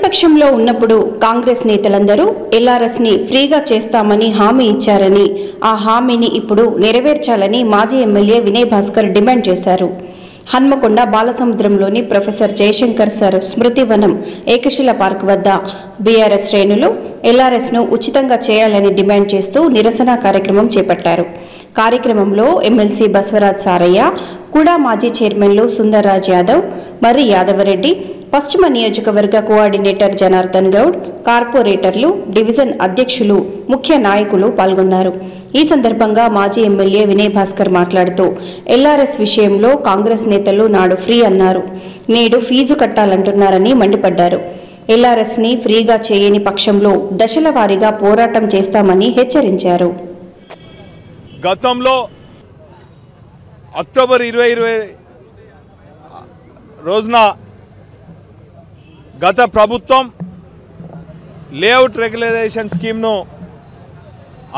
ప్రతిపక్షంలో ఉన్నప్పుడు కాంగ్రెస్ నేతలందరూ ఎల్ఆర్ఎస్ని ఫ్రీగా చేస్తామని హామీ ఇచ్చారని, ఆ హామీని ఇప్పుడు నెరవేర్చాలని మాజీ ఎమ్మెల్యే వినయ్ భాస్కర్ డిమాండ్ చేశారు. హన్మకొండ బాలసముద్రంలోని ప్రొఫెసర్ జయశంకర్ సర్ స్మృతివనం ఏకశిల పార్క్ వద్ద బీఆర్ఎస్ శ్రేణులు ఎల్ఆర్ఎస్ను ఉచితంగా చేయాలని డిమాండ్ చేస్తూ నిరసన కార్యక్రమం చేపట్టారు. కార్యక్రమంలో ఎమ్మెల్సీ బసవరాజ్ సారయ్య, కూడా మాజీ చైర్మన్లు సుందర్రాజ్ యాదవ్, మర్రి యాదవరెడ్డి, పశ్చిమ నియోజకవర్గ కోఆర్డినేటర్ జనార్దన్ గౌడ్, కార్పొరేటర్లు, డివిజన్ అధ్యక్షులు, ముఖ్య నాయకులు పాల్గొన్నారు. ఈ సందర్భంగా మాజీ ఎమ్మెల్యే వినయ్ భాస్కర్ మాట్లాడుతూ ఎల్ఆర్ఎస్ విషయంలో కాంగ్రెస్ నేతలు నాడు ఫ్రీ అన్నారు, నేడు ఫీజు కట్టాలంటున్నారని మండిపడ్డారు. ఎల్ఆర్ఎస్ని ఫ్రీగా చేయని పక్షంలో దశల వారీగా పోరాటం చేస్తామని హెచ్చరించారు. గతంలో అక్టోబర్ 2020 రోజున గత ప్రభుత్వం లేఅవుట్ రెగ్యులరైజేషన్ స్కీమ్ను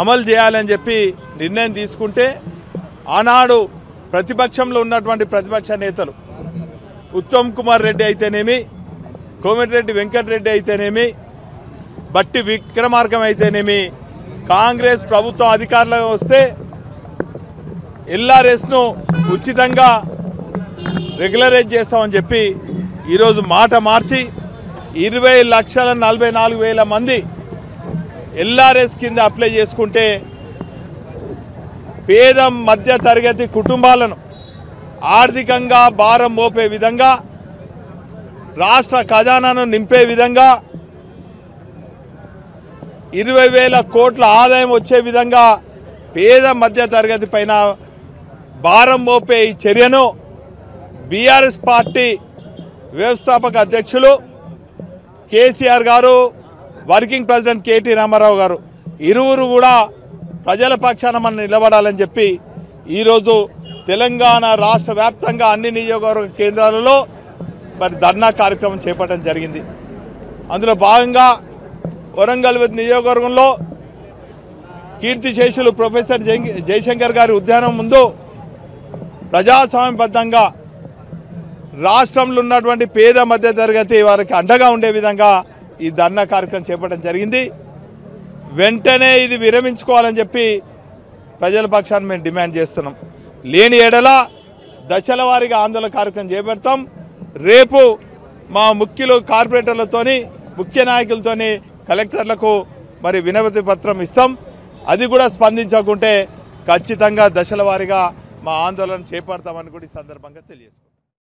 అమలు చేయాలని చెప్పి నిర్ణయం తీసుకుంటే, ఆనాడు ప్రతిపక్షంలో ఉన్నటువంటి ప్రతిపక్ష నేతలు ఉత్తమ్ కుమార్ రెడ్డి అయితేనేమి, కోమటిరెడ్డి వెంకటరెడ్డి అయితేనేమి, బట్టి విక్రమార్కం అయితేనేమి, కాంగ్రెస్ ప్రభుత్వం అధికారంలోకి వస్తే ఎల్ఆర్ఎస్ను ఉచితంగా రెగ్యులరైజ్ చేస్తామని చెప్పి ఈరోజు మాట మార్చి 20,44,000 మంది ఎల్ఆర్ఎస్ కింద అప్లై చేసుకుంటే పేద మధ్య తరగతి కుటుంబాలను ఆర్థికంగా భారం మోపే విధంగా, రాష్ట్ర ఖజానాను నింపే విధంగా, 20,000 కోట్ల ఆదాయం వచ్చే విధంగా పేద మధ్య తరగతి పైన భారం మోపే ఈ చర్యను బీఆర్ఎస్ పార్టీ వ్యవస్థాపక అధ్యక్షులు కేసీఆర్ గారు, వర్కింగ్ ప్రెసిడెంట్ కేటీ రామారావు గారు ఇరువురు కూడా ప్రజల పక్షాన మనం నిలబడాలని చెప్పి ఈరోజు తెలంగాణ రాష్ట్ర వ్యాప్తంగా అన్ని నియోజకవర్గ కేంద్రాలలో మరి ధర్నా కార్యక్రమం చేపట్టడం జరిగింది. అందులో భాగంగా వరంగల్ నియోజకవర్గంలో కీర్తిశేషులు ప్రొఫెసర్ జయశంకర్ గారి ఉద్యానం ముందు ప్రజాస్వామ్యబద్ధంగా రాష్ట్రంలో ఉన్నటువంటి పేద మధ్య తరగతి వారికి అండగా ఉండే విధంగా ఈ ధర్నా కార్యక్రమం చేపట్టడం జరిగింది. వెంటనే ఇది విరమించుకోవాలని చెప్పి ప్రజల పక్షాన్ని మేము డిమాండ్ చేస్తున్నాం. లేని ఎడల దశల వారీగా ఆందోళన కార్యక్రమం చేపడతాం. రేపు మా ముఖ్యులు కార్పొరేటర్లతోని, ముఖ్య నాయకులతోని కలెక్టర్లకు మరి వినతి పత్రం ఇస్తాం. అది కూడా స్పందించకుంటే ఖచ్చితంగా దశల వారీగా మా ఆందోళన చేపడతామని కూడా ఈ సందర్భంగా తెలియజేస్తాం.